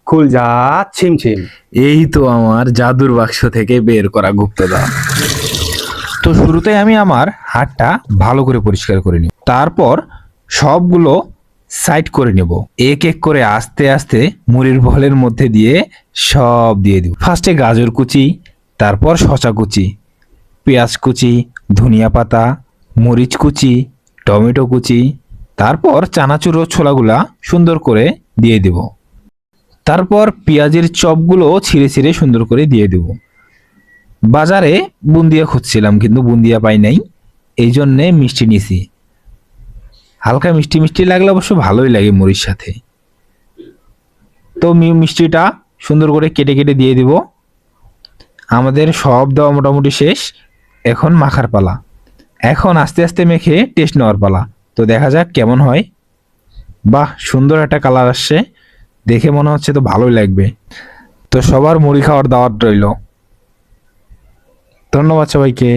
খুল যা ছিমছিম। এই তো আমার জাদুর বাক্স থেকে বের করা গুপ্তধন। তো শুরুতে আমি আমার হাতটা ভালো করে পরিষ্কার করে নিব, তারপর সবগুলো সাইড করে নেব। এক এক করে আস্তে আস্তে মুড়ির বলের মধ্যে দিয়ে সব দিয়ে দিব। ফার্স্টে গাজর কুচি, তারপর শসা কুচি, পেঁয়াজ কুচি, ধনিয়া পাতা, মরিচ কুচি, টমেটো কুচি, তারপর চানাচুর ও ছোলাগুলা সুন্দর করে দিয়ে দেব। তারপর পেঁয়াজের চপগুলো ছিঁড়ে ছিঁড়ে সুন্দর করে দিয়ে দেব। বাজারে বুন্দিয়া খুঁজছিলাম কিন্তু বুন্দিয়া পাই নাই, এই জন্যে মিষ্টি নিছি। হালকা মিষ্টি মিষ্টি লাগলে অবশ্য ভালোই লাগে মুড়ির সাথে। তো মিষ্টিটা সুন্দর করে কেটে কেটে দিয়ে দিব। আমাদের সব দেওয়া মোটামুটি শেষ, এখন মাখার পালা। এখন আস্তে আস্তে মেখে টেস্ট নেওয়ার পালা। তো দেখা যাক কেমন হয়। বাহ, সুন্দর একটা কালার আসছে, দেখে মনে হচ্ছে তো ভালোই লাগবে। তো সবার মুড়ি খাওয়ার দাওয়াত রইল। ধন্যবাদ সবাইকে।